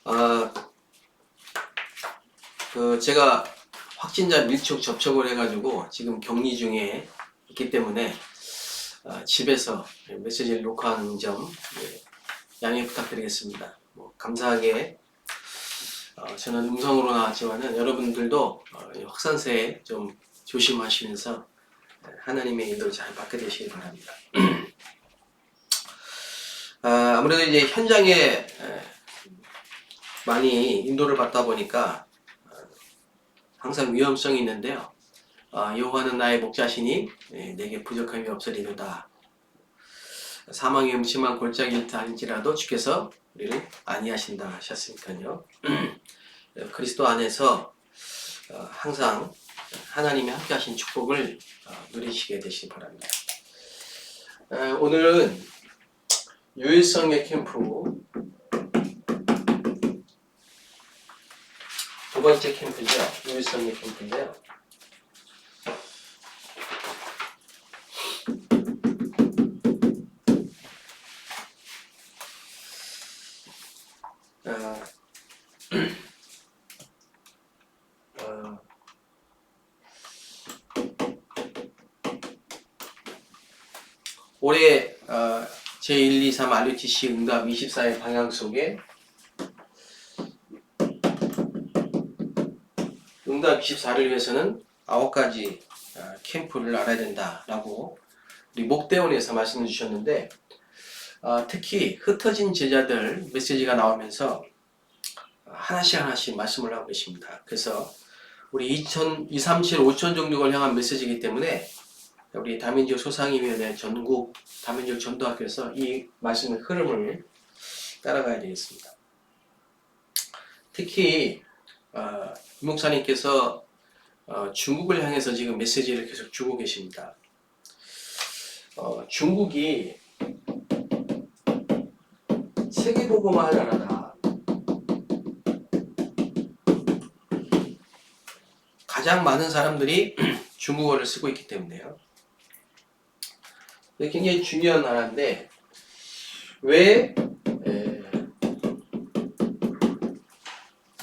아, 제가 확진자 밀접 접촉을 해가지고 지금 격리 중에 있기 때문에 집에서 메시지를 녹화하는 점 양해 부탁드리겠습니다. 감사하게 저는 음성으로 나왔지만은 여러분들도 확산세에 좀 조심하시면서 하나님의 인도를 잘 받게 되시길 바랍니다. 아무래도 이제 현장에 많이 인도를 받다 보니까 항상 위험성이 있는데요. 여호와는 나의 목자시니 내게 부족함이 없으리로다. 사망의 음침한 골짜기를 다닐지라도 주께서 우리를 안위하신다 하셨으니까요. 그리스도 안에서 항상 하나님의 함께하신 축복을 누리시게 되시기 바랍니다. 오늘은 유일성의 캠프 두 번째 캠프죠. 유일성의 캠프인데요. 올해 제1, 2, 3 RUTC 응답 24의 방향 속에 응답 24를 위해서는 9가지 캠프를 알아야 된다라고 우리 목대원에서 말씀을 주셨는데 특히 흩어진 제자들 메시지가 나오면서 하나씩 말씀을 하고 계십니다. 그래서 우리 237, 5천 종족을 향한 메시지이기 때문에 우리 다민족 소상위원회 전국 다민족 전도학교에서 이 말씀의 흐름을 따라가야 되겠습니다. 특히 이 목사님께서 중국을 향해서 지금 메시지를 계속 주고 계십니다. 중국이 세계복음화 나라다. 가장 많은 사람들이 중국어를 쓰고 있기 때문에요. 굉장히 중요한 나라인데 왜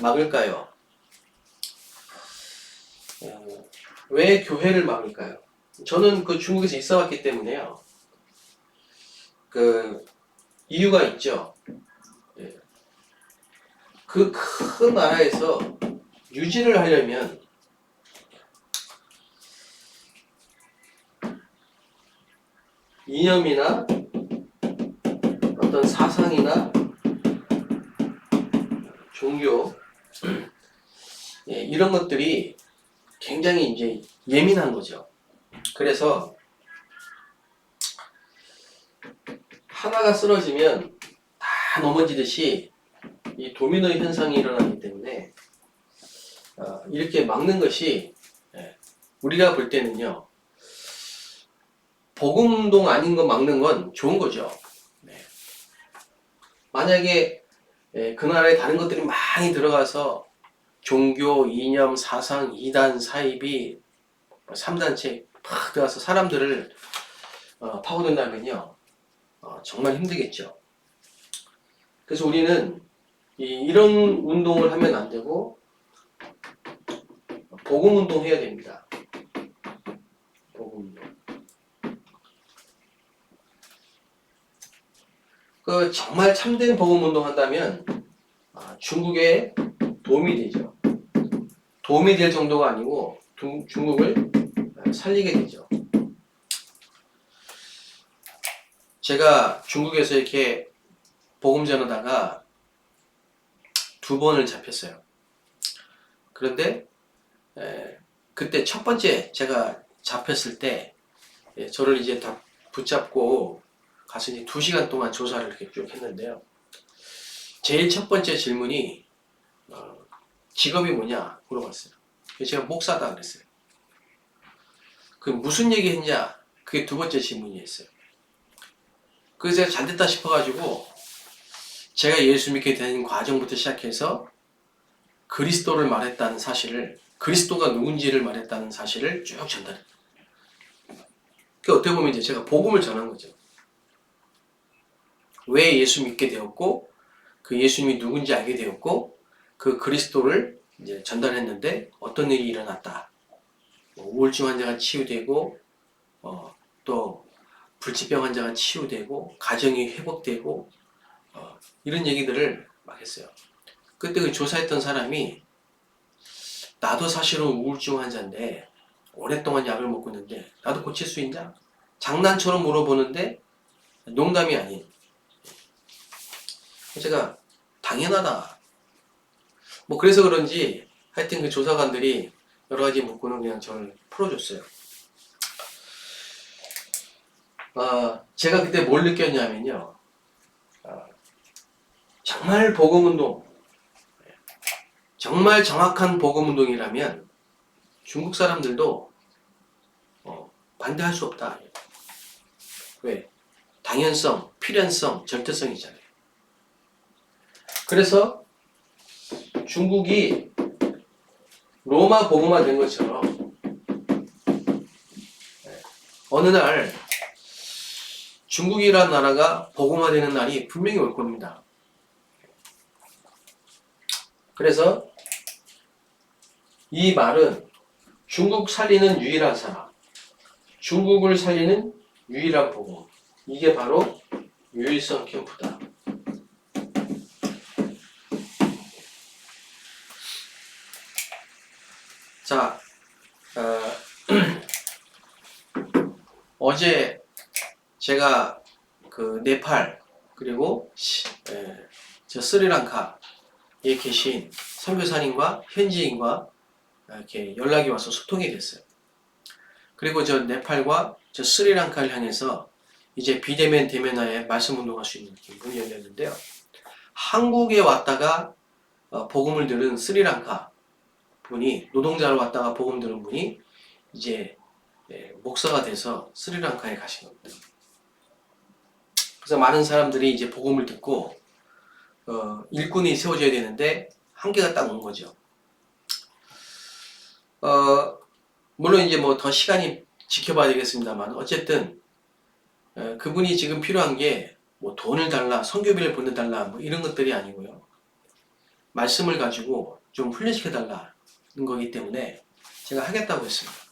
막을까요? 왜 교회를 막을까요? 저는 그 중국에서 있어왔기 때문에요. 그 이유가 있죠. 그 큰 나라에서 유지를 하려면 이념이나 어떤 사상이나 종교 이런 것들이 굉장히 이제 예민한 거죠. 그래서 하나가 쓰러지면 다 넘어지듯이 이 도미노 현상이 일어나기 때문에 이렇게 막는 것이 우리가 볼 때는요. 복음운동 아닌 거 막는 건 좋은 거죠. 만약에 그 나라에 다른 것들이 많이 들어가서 종교, 이념, 사상, 이단, 사입이 3단체 팍 들어가서 사람들을 파고든다면요. 정말 힘들겠죠. 그래서 우리는 이런 운동을 하면 안 되고 복음 운동 해야 됩니다. 복음 운동. 정말 참된 복음 운동 한다면 중국에 도움이 되죠. 도움이 될 정도가 아니고 중국을 살리게 되죠. 제가 중국에서 이렇게 복음 전하다가 2번을 잡혔어요. 그런데 그때 첫 번째 제가 잡혔을 때 저를 이제 다 붙잡고 가서 이제 2시간 동안 조사를 이렇게 쭉 했는데요. 제일 첫 번째 질문이 직업이 뭐냐 물어봤어요. 제가 목사다 그랬어요. 그 무슨 얘기 했냐? 그게 2번째 질문이었어요. 그래서 제가 잘됐다 싶어가지고 제가 예수 믿게 된 과정부터 시작해서 그리스도를 말했다는 사실을, 그리스도가 누군지를 말했다는 사실을 쭉 전달해요. 그 어떻게 보면 이제 제가 복음을 전한 거죠. 왜 예수 믿게 되었고 그 예수님이 누군지 알게 되었고 그 그리스도를 이제 전달했는데 어떤 일이 일어났다. 우울증 환자가 치유되고 또 불치병 환자가 치유되고 가정이 회복되고 이런 얘기들을 막 했어요. 그때 그 조사했던 사람이 나도 사실은 우울증 환자인데 오랫동안 약을 먹고 있는데 나도 고칠 수 있냐? 장난처럼 물어보는데 농담이 아닌. 제가 당연하다. 뭐 그래서 그런지 하여튼 그 조사관들이 여러 가지 묻고는 그냥 저를 풀어줬어요. 제가 그때 뭘 느꼈냐면요. 정말 복음운동, 정말 정확한 복음운동이라면 중국 사람들도 반대할 수 없다. 왜? 당연성, 필연성, 절대성이잖아요. 그래서 중국이 로마 복음화 된 것처럼 어느 날 중국이라는 나라가 복음화되는 날이 분명히 올 겁니다. 그래서 이 말은 중국 살리는 유일한 사람, 중국을 살리는 유일한 복음, 이게 바로 유일성 캠프다. 자, 어제 제가 그 네팔 그리고 저 스리랑카에 계신 선교사님과 현지인과 이렇게 연락이 와서 소통이 됐어요. 그리고 저 네팔과 저 스리랑카를 향해서 이제 비대면 대면하에 말씀 운동할 수 있는 문이 열렸는데요. 한국에 왔다가 복음을 들은 스리랑카 분이, 노동자로 왔다가 복음 들은 분이 이제 목사가 돼서 스리랑카에 가신 겁니다. 그래서 많은 사람들이 이제 복음을 듣고 일꾼이 세워져야 되는데 한계가 딱 온 거죠. 물론 이제 뭐 더 시간이 지켜봐야 되겠습니다만 어쨌든 그분이 지금 필요한 게 뭐 돈을 달라, 선교비를 보내달라 뭐 이런 것들이 아니고요. 말씀을 가지고 좀 훈련시켜 달라는 거기 때문에 제가 하겠다고 했습니다.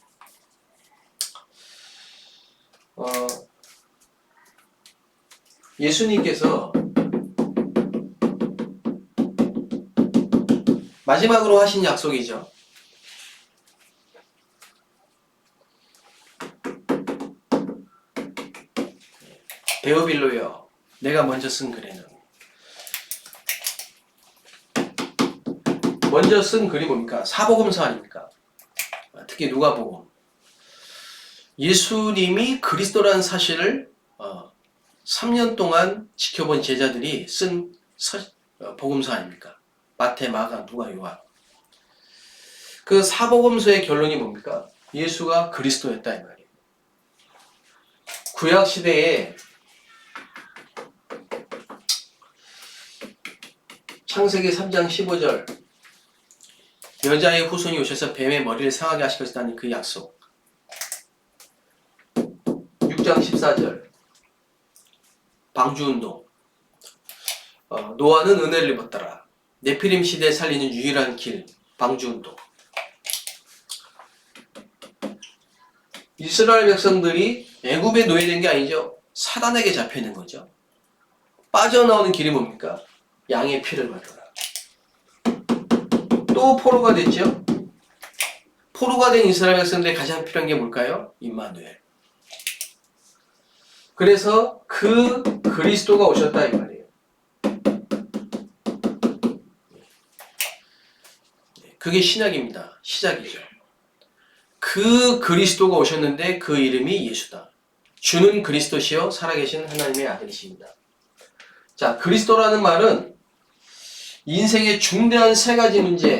예수님께서 마지막으로 하신 약속이죠. 데오빌로여, 내가 먼저 쓴 글에는, 먼저 쓴 글이 뭡니까? 사복음서 아닙니까? 특히 누가복음. 예수님이 그리스도라는 사실을 3년 동안 지켜본 제자들이 쓴 복음서 아닙니까? 마태, 마가, 누가, 요한. 그 사복음서의 결론이 뭡니까? 예수가 그리스도였다 이 말이에요. 구약 시대에 창세기 3장 15절 여자의 후손이 오셔서 뱀의 머리를 상하게 하실 것이라는 그 약속. 6장 14절 방주운동. 노아는 은혜를 입었더라. 네피림 시대에 살리는 유일한 길, 방주운동. 이스라엘 백성들이 애굽에 노예된 게 아니죠. 사단에게 잡혀있는 거죠. 빠져나오는 길이 뭡니까? 양의 피를 받으라. 또 포로가 됐죠. 포로가 된 이스라엘 백성들이 가장 필요한 게 뭘까요? 임마누엘. 그래서 그 그리스도가 오셨다 이 말이에요. 그게 신약입니다. 시작이죠. 그 그리스도가 오셨는데 그 이름이 예수다. 주는 그리스도시요 살아계신 하나님의 아들이십니다. 자, 그리스도라는 말은 인생의 중대한 세 가지 문제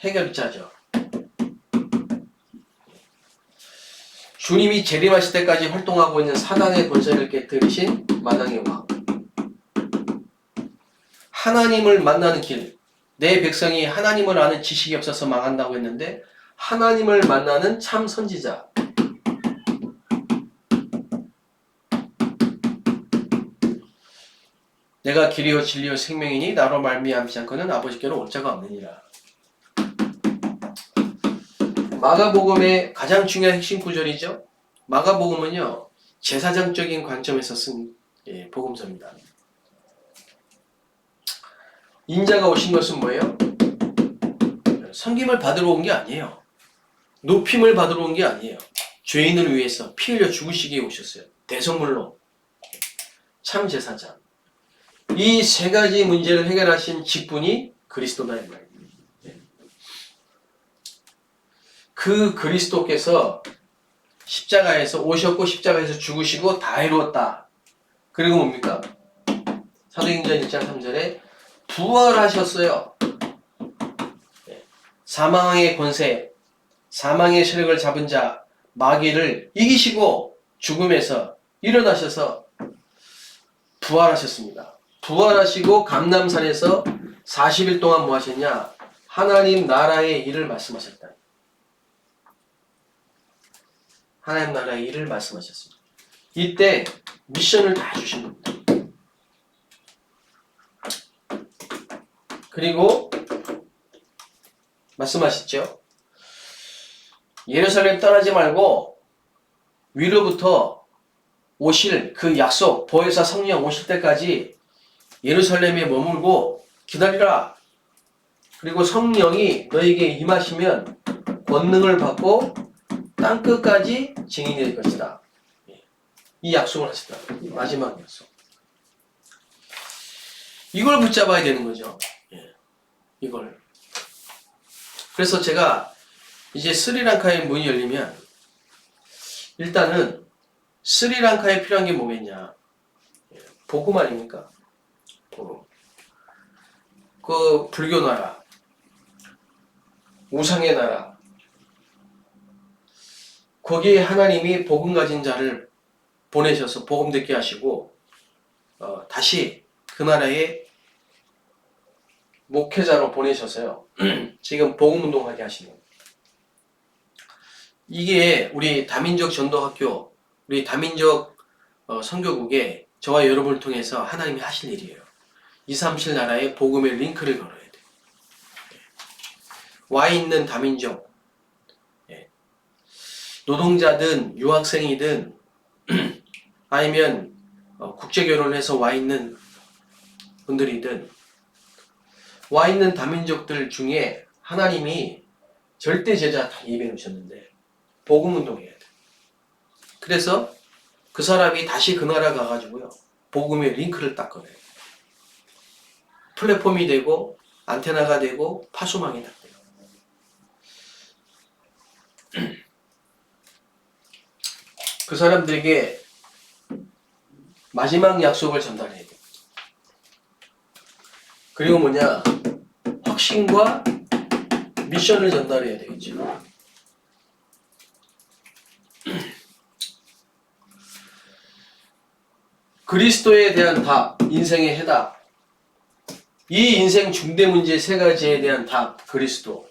해결자죠. 주님이 재림하실 때까지 활동하고 있는 사단의 권세를 깨뜨리신 만왕의 왕. 하나님을 만나는 길. 내 백성이 하나님을 아는 지식이 없어서 망한다고 했는데 하나님을 만나는 참 선지자. 내가 길이요 진리요 생명이니 나로 말미암지 않고는 아버지께로 올 자가 없느니라. 마가복음의 가장 중요한 핵심 구절이죠. 마가복음은요 제사장적인 관점에서 쓴 복음서입니다. 인자가 오신 것은 뭐예요? 섬김을 받으러 온 게 아니에요. 높임을 받으러 온 게 아니에요. 죄인을 위해서 피 흘려 죽으시기에 오셨어요. 대성물로 참 제사장. 이 세 가지 문제를 해결하신 직분이 그리스도다 이 말이에요. 그 그리스도께서 십자가에서 오셨고 십자가에서 죽으시고 다 이루었다. 그리고 뭡니까? 사도행전 1장 3절에 부활하셨어요. 사망의 권세, 사망의 세력을 잡은 자, 마귀를 이기시고 죽음에서 일어나셔서 부활하셨습니다. 부활하시고 감람산에서 40일 동안 뭐 하셨냐? 하나님 나라의 일을 말씀하셨다. 하나님 나라의 일을 말씀하셨습니다. 이때 미션을 다 주신 겁니다. 그리고 말씀하셨죠? 예루살렘 떠나지 말고 위로부터 오실 그 약속, 보혜사 성령 오실 때까지 예루살렘에 머물고 기다리라. 그리고 성령이 너에게 임하시면 권능을 받고 땅끝까지 증인이 될 것이다. 이 약속을 하셨다. 마지막 약속. 이걸 붙잡아야 되는 거죠. 이걸. 그래서 제가 이제 스리랑카의 문이 열리면 일단은 스리랑카에 필요한 게 뭐겠냐. 복음 아닙니까? 복음. 그 불교 나라, 우상의 나라, 거기에 하나님이 복음 가진 자를 보내셔서 복음 듣게 하시고 다시 그 나라에 목회자로 보내셔서요. 지금 복음 운동하게 하시는 거예요. 이게 우리 다민족 전도학교, 우리 다민족 선교국에 저와 여러분을 통해서 하나님이 하실 일이에요. 237 나라에 복음의 링크를 걸어야 돼요. 와 있는 다민족, 노동자든 유학생이든 아니면 국제결혼해서 와 있는 분들이든 와 있는 다민족들 중에 하나님이 절대 제자 다 예비해 놓으셨는데 복음 운동해야 돼. 그래서 그 사람이 다시 그 나라 가가지고요 복음의 링크를 딱 걸어요. 플랫폼이 되고 안테나가 되고 파수망이 딱 돼요. 그 사람들에게 마지막 약속을 전달해야 돼요. 그리고 뭐냐? 확신과 미션을 전달해야 되겠죠. 그리스도에 대한 답, 인생의 해답. 이 인생 중대 문제 세 가지에 대한 답, 그리스도.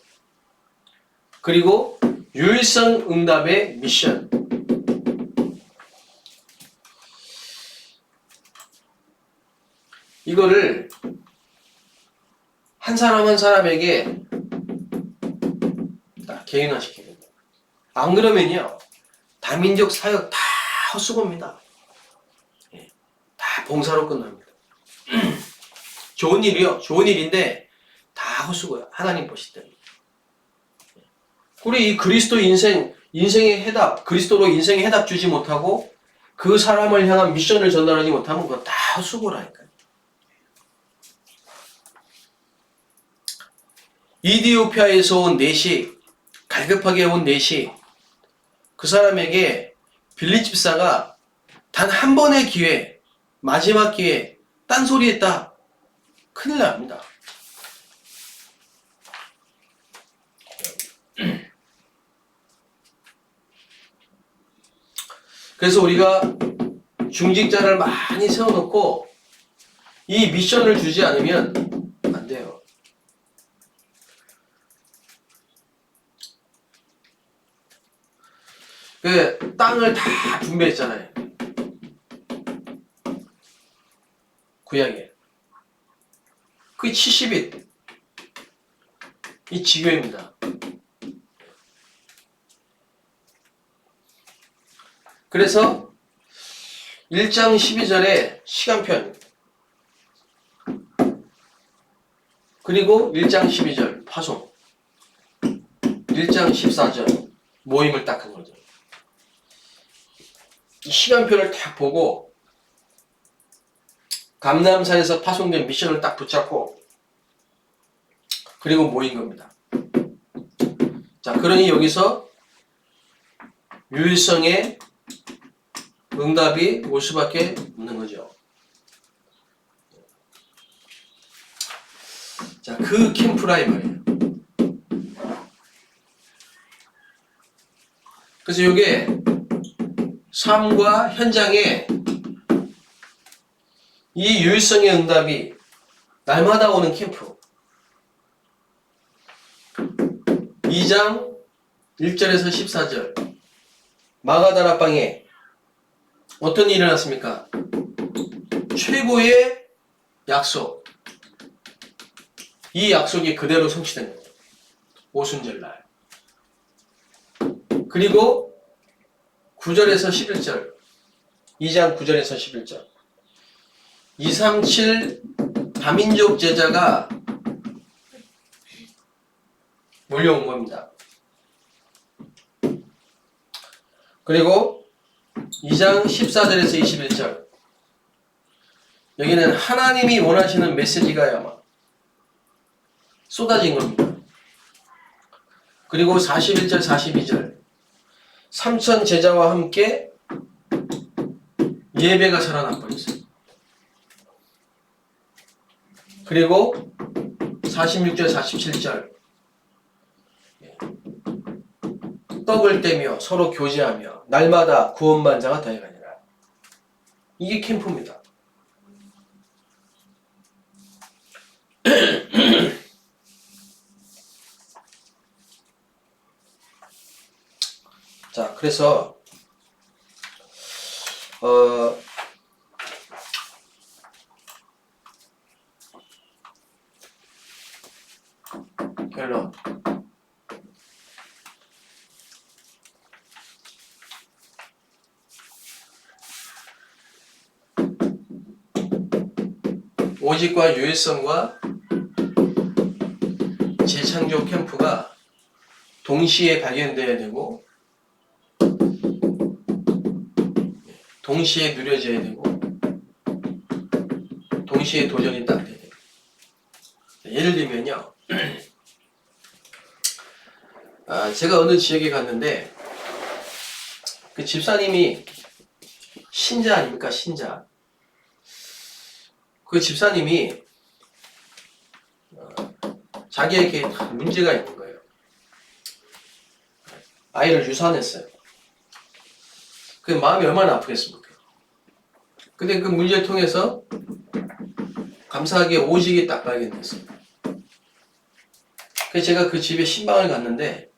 그리고 유일성 응답의 미션. 이거를 한 사람 한 사람에게 개인화시켜야 됩니다. 안 그러면요, 다민족 사역 다 헛수고입니다. 다 봉사로 끝납니다. 좋은 일이요, 좋은 일인데 다 헛수고요. 하나님 보실 때는. 우리 이 그리스도 인생의 해답, 그리스도로 인생의 해답 주지 못하고 그 사람을 향한 미션을 전달하지 못하면 그거 다 헛수고라니까요. 이디오피아에서 온 내시, 갈급하게 온 내시, 그 사람에게 빌립 집사가 단 한 번의 기회, 마지막 기회, 딴소리 했다. 큰일 납니다. 그래서 우리가 중직자를 많이 세워놓고 이 미션을 주지 않으면 안 돼요. 그 땅을 다 분배했잖아요. 구약에. 그게 70일. 이 지교입니다. 그래서 1장 12절에 시간편, 그리고 1장 12절 파송, 1장 14절 모임을 딱 한 거죠. 이 시간표를 딱 보고 감람산에서 파송된 미션을 딱 붙잡고 그리고 모인 겁니다. 자, 그러니 여기서 유일성의 응답이 올 수밖에 없는 거죠. 자, 그 캠프라 이 말이에요. 그래서 이게 삶과 현장에 이 유일성의 응답이 날마다 오는 캠프. 2장 1절에서 14절 마가다라방에 어떤 일이 일어났습니까? 최고의 약속. 이 약속이 그대로 성취된 거예요. 오순절날. 그리고 9절에서 11절 2장 9절에서 11절 237 다민족 제자가 몰려온 겁니다. 그리고 2장 14절에서 21절 여기는 하나님이 원하시는 메시지가 아마 쏟아진 겁니다. 그리고 41절 42절 3천 제자와 함께 예배가 살아나 버렸어요. 그리고 46절 47절 떡을 떼며 서로 교제하며 날마다 구원받은 자가 더해가니라. 이게 캠프입니다. 자, 그래서 결론. 오직과 유일성과 재창조 캠프가 동시에 발견되어야 되고 동시에 누려져야 되고 동시에 도전이 딱 돼야 돼요. 예를 들면요. 제가 어느 지역에 갔는데 그 집사님이 신자 아닙니까? 신자. 그 집사님이 자기에게 문제가 있는 거예요. 아이를 유산했어요. 그 마음이 얼마나 아프겠습니까? 근데 그 문제를 통해서 감사하게 오직이 딱 발견됐어요. 그래서 제가 그 집에 신방을 갔는데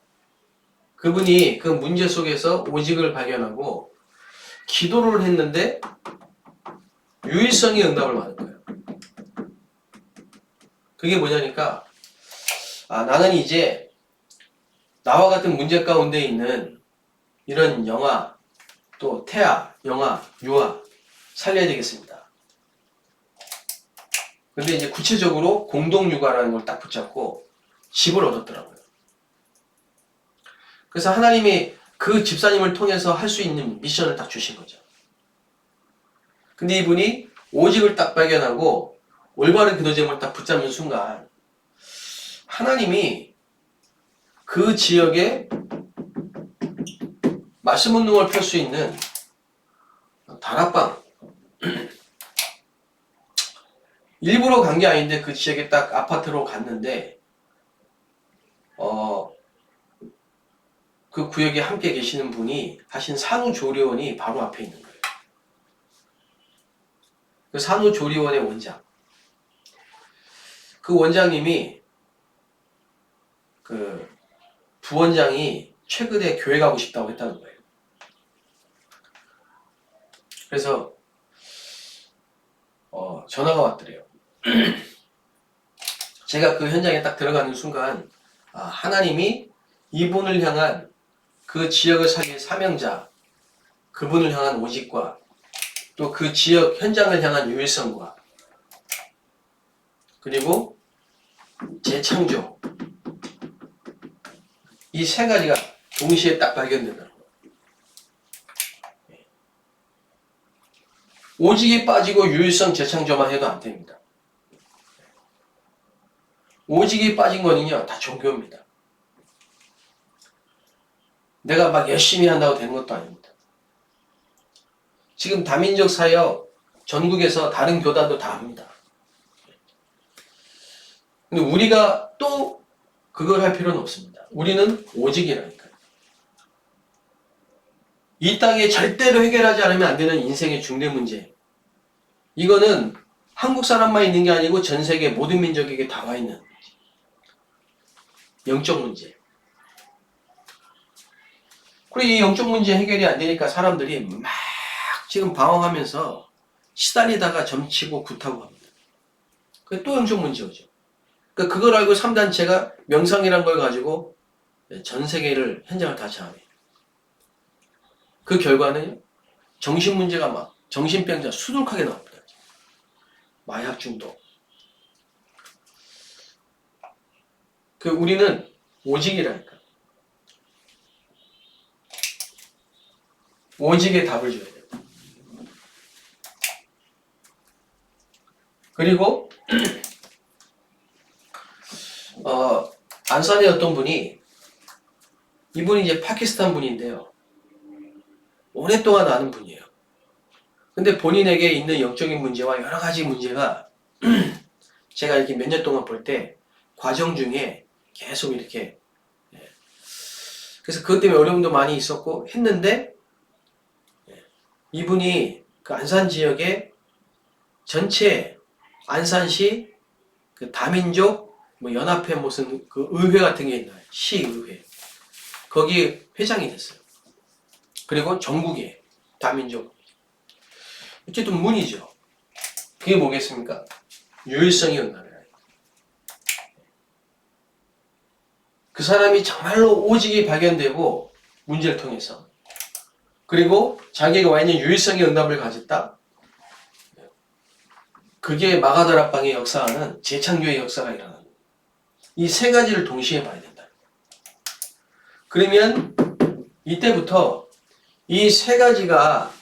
그분이 그 문제 속에서 오직을 발견하고 기도를 했는데 유일성의 응답을 받은 거예요. 그게 뭐냐니까 나는 이제 나와 같은 문제 가운데 있는 이런 영아 또 태아, 영아, 유아 살려야 되겠습니다. 근데 이제 구체적으로 공동육아라는 걸 딱 붙잡고 집을 얻었더라고요. 그래서 하나님이 그 집사님을 통해서 할 수 있는 미션을 딱 주신 거죠. 근데 이분이 오직을 딱 발견하고 올바른 기도제목을 딱 붙잡는 순간 하나님이 그 지역에 말씀 운동을 펼 수 있는 다락방 일부러 간 게 아닌데 그 지역에 딱 아파트로 갔는데 그 구역에 함께 계시는 분이 하신 산후조리원이 바로 앞에 있는 거예요. 그 산후조리원의 원장. 그 원장님이 그 부원장이 최근에 교회 가고 싶다고 했다는 거예요. 그래서 전화가 왔더래요. 제가 그 현장에 딱 들어가는 순간 하나님이 이분을 향한 그 지역을 살릴 사명자, 그분을 향한 오직과 또 그 지역 현장을 향한 유일성과 그리고 재창조, 이 세 가지가 동시에 딱 발견된다. 오직이 빠지고 유일성, 재창조만 해도 안 됩니다. 오직이 빠진 거는요, 다 종교입니다. 내가 막 열심히 한다고 되는 것도 아닙니다. 지금 다민족 사역 전국에서 다른 교단도 다 합니다. 근데 우리가 또 그걸 할 필요는 없습니다. 우리는 오직이라니까요. 이 땅에 절대로 해결하지 않으면 안 되는 인생의 중대 문제. 이거는 한국 사람만 있는 게 아니고 전 세계 모든 민족에게 다 와 있는 문제. 영적 문제. 그리고 이 영적 문제 해결이 안 되니까 사람들이 막 지금 방황하면서 시달리다가 점치고 굿하고 합니다. 그게 또 영적 문제죠. 그러니까 그걸 알고 3단체가 명상이란 걸 가지고 전 세계를 현장을 다 장악해요. 그 결과는 정신 문제가 막 정신병자 수두룩하게 나옵니다. 마약 중독. 우리는 오직이라니까. 오직에 답을 줘야 돼요. 그리고 안산에 어떤 분이, 이분이 이제 파키스탄 분인데요. 오랫동안 아는 분이에요. 근데 본인에게 있는 영적인 문제와 여러 가지 문제가 제가 이렇게 몇 년 동안 볼 때 과정 중에 계속 이렇게, 그래서 그것 때문에 어려움도 많이 있었고 했는데, 이분이 그 안산 지역에 전체 안산시 그 다민족 연합회 무슨 그 의회 같은 게 있나요? 시의회. 거기 회장이 됐어요. 그리고 전국에 다민족. 어쨌든 문이죠. 그게 뭐겠습니까? 유일성이 응답이라. 그 사람이 정말로 오직이 발견되고 문제를 통해서, 그리고 자기가 와 있는 유일성의 응답을 가졌다. 그게 마가다락방의 역사하는 재창조의 역사가 일어나는 거예요. 이 세 가지를 동시에 봐야 된다. 그러면 이때부터 이 세 가지가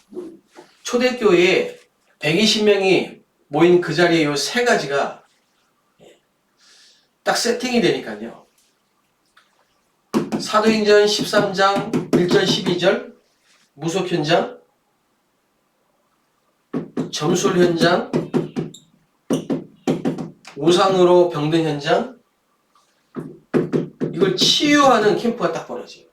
초대교회에 120명이 모인 그 자리에 이 세 가지가 딱 세팅이 되니까요. 사도행전 13장 1절 12절 무속 현장, 점술 현장, 우상으로 병든 현장, 이걸 치유하는 캠프가 딱 벌어져요.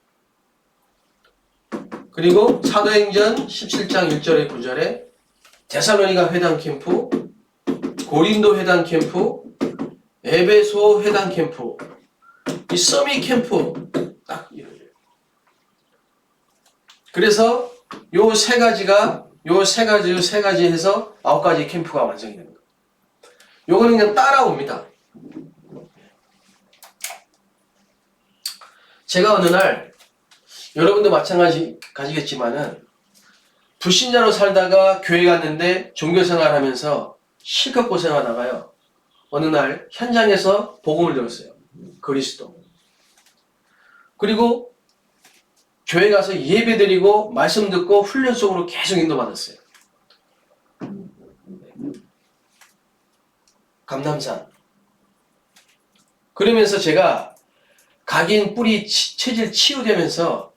그리고 사도행전 17장 1절에 9절에 데살로니가 회당 캠프, 고린도 회당 캠프, 에베소 회당 캠프, 이 서밋 캠프 딱 이루어져요. 그래서 요 세 가지 해서 9가지 캠프가 완성이 됩니다. 요거는 그냥 따라옵니다. 제가 어느 날, 여러분도 마찬가지겠지만은, 불신자로 살다가 교회 갔는데 종교생활 하면서 실컷 고생하다가요, 어느 날 현장에서 복음을 들었어요. 그리스도. 그리고 교회 가서 예배 드리고 말씀 듣고 훈련 속으로 계속 인도받았어요. 감남산. 그러면서 제가 각인 뿌리 체질 치유되면서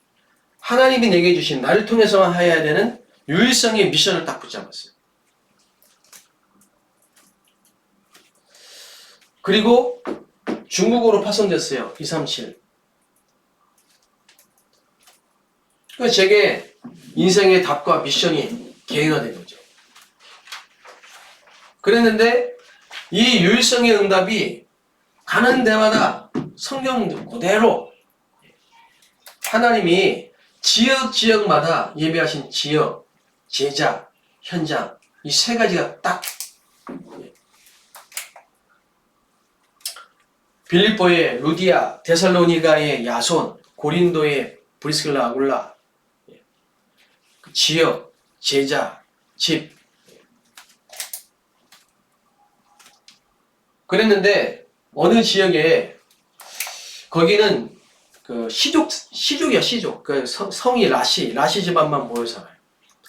하나님이 내게 주신 나를 통해서만 해야 되는 유일성의 미션을 딱 붙잡았어요. 그리고 중국어로 파송됐어요. 237. 그래서 제게 인생의 답과 미션이 개인화된 거죠. 그랬는데 이 유일성의 응답이 가는 데마다 성경 그대로 하나님이 지역마다 예배하신 지역, 제자, 현장, 이 세 가지가 딱 빌립보의 루디아, 데살로니가의 야손, 고린도의 브리스길라 아굴라, 그 지역, 제자, 집. 그랬는데 어느 지역에 거기는 그 시족이야, 시족. 그 성이 라시 집안만 모여 살아요.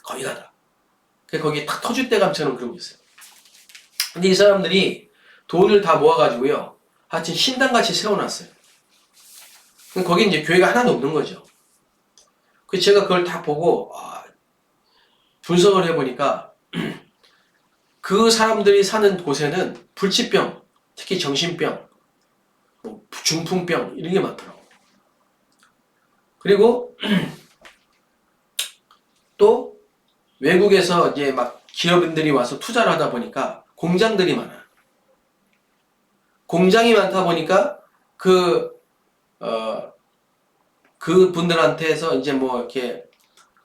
거기 가다. 거기 탁 터줏대감처럼 그런 게 있어요. 근데 이 사람들이 돈을 다 모아가지고요, 하여튼 신당같이 세워놨어요. 거기 이제 교회가 하나도 없는 거죠. 그래서 제가 그걸 다 보고 분석을 해보니까 그 사람들이 사는 곳에는 불치병, 특히 정신병, 중풍병 이런 게 많더라고. 그리고 또 외국에서 이제 막 기업인들이 와서 투자를 하다 보니까 공장들이 많아요. 공장이 많다 보니까 그 분들한테서 이제 뭐 이렇게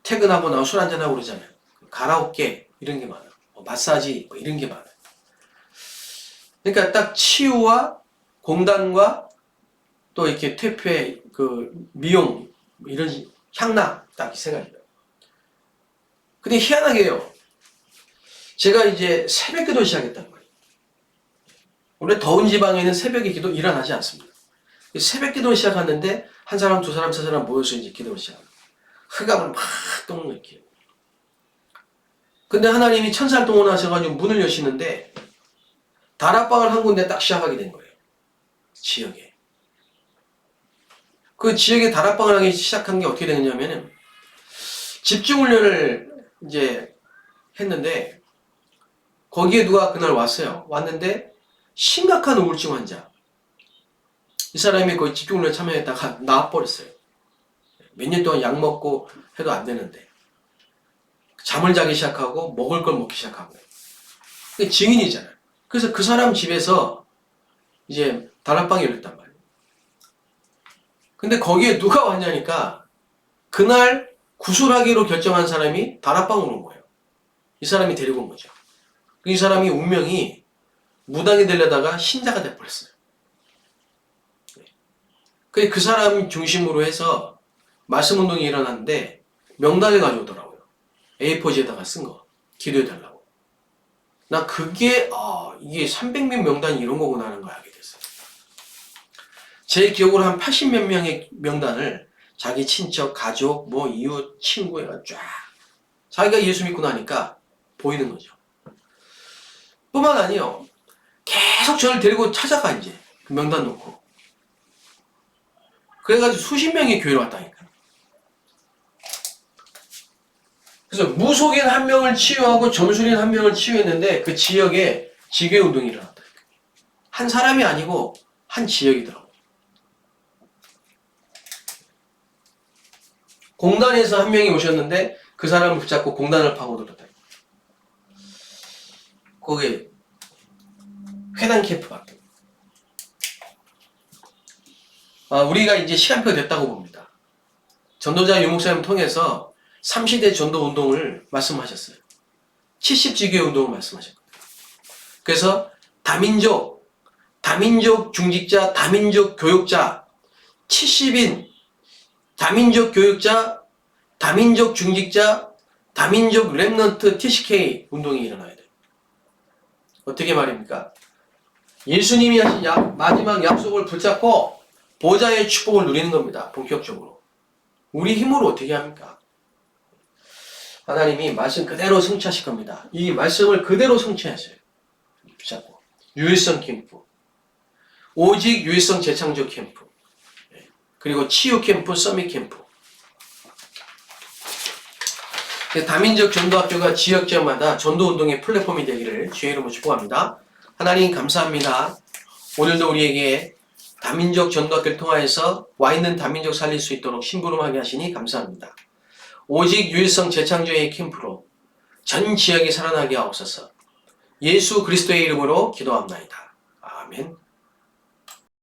퇴근하고 나서 술 한잔하고 그러잖아요. 가라오케 이런 게 많아요. 마사지 뭐 이런 게 많아요. 그러니까 딱 치유와 공단과 또 이렇게 퇴폐, 그 미용 이런 향락 딱 생각해요. 근데 희한하게요, 제가 이제 새벽 기도 시작했단 말이에요. 원래 더운 지방에는 새벽에 기도 일어나지 않습니다. 새벽 기도 시작하는데 한 사람, 두 사람, 세 사람 모여서 이제 기도를 시작합니다. 흑암을 막 동일으켜요. 근데 하나님이 천사를 동원하셔가지고 문을 여시는데 다락방을 한 군데 딱 시작하게 된 거예요. 지역에. 그 지역에 다락방을 하기 시작한 게 어떻게 되느냐면은 집중훈련을 이제 했는데 거기에 누가 그날 왔어요. 왔는데 심각한 우울증 환자. 이 사람이 거의 집중훈련에 참여했다가 나와버렸어요. 몇 년 동안 약 먹고 해도 안 되는데 잠을 자기 시작하고 먹을 걸 먹기 시작하고. 그게 증인이잖아요. 그래서 그 사람 집에서 이제 다락방이 열렸단 말이에요. 근데 거기에 누가 왔냐니까 그날 구술하기로 결정한 사람이 다락방으로 온 거예요. 이 사람이 데리고 온 거죠. 이 사람이 운명이 무당이 되려다가 신자가 돼버렸어요. 그 사람 중심으로 해서 말씀 운동이 일어났는데 명단을 가져오더라고요. A4지에다가 쓴 거. 기도해달라고. 나 그게 이게 300명 명단이 이런 거구나 하는 걸 알게 됐어요. 제 기억으로 한 80몇 명의 명단을 자기 친척, 가족, 뭐 이웃, 친구가 쫙 자기가 예수 믿고 나니까 보이는 거죠. 뿐만 아니요, 계속 저를 데리고 찾아가 이제 그 명단 놓고. 그래가지고 수십 명이 교회로 왔다니까. 그래서 무속인 한 명을 치유하고 점술인 한 명을 치유했는데 그 지역에 지교회 운동이 일어났다니까. 한 사람이 아니고 한 지역이더라고. 공단에서 한 명이 오셨는데 그 사람을 붙잡고 공단을 파고들었다. 거기 회당 캠프 같은. 우리가 이제 시간표가 됐다고 봅니다. 전도자 유목사님 통해서 3시대 전도 운동을 말씀하셨어요. 70지교회 운동을 말씀하셨거든요. 그래서 다민족 중직자, 다민족 교육자, 70인, 다민족 교육자, 다민족 중직자, 다민족 랩넌트 TCK 운동이 일어나야 돼요. 어떻게 말입니까? 예수님이 하신 마지막 약속을 붙잡고 보좌의 축복을 누리는 겁니다. 본격적으로. 우리 힘으로 어떻게 합니까? 하나님이 말씀 그대로 성취하실 겁니다. 이 말씀을 그대로 성취하셔요. 붙잡고. 유일성 캠프. 오직 유일성 재창조 캠프. 그리고 치유 캠프, 서밋 캠프. 다민족 전도학교가 지역지역마다 전도운동의 플랫폼이 되기를 주의 이름으로 축복합니다. 하나님 감사합니다. 오늘도 우리에게 다민족 전도학교를 통하여서 와있는 다민족 살릴 수 있도록 심부름하게 하시니 감사합니다. 오직 유일성 재창조의 캠프로 전 지역이 살아나게 하옵소서. 예수 그리스도의 이름으로 기도합나이다. 아멘.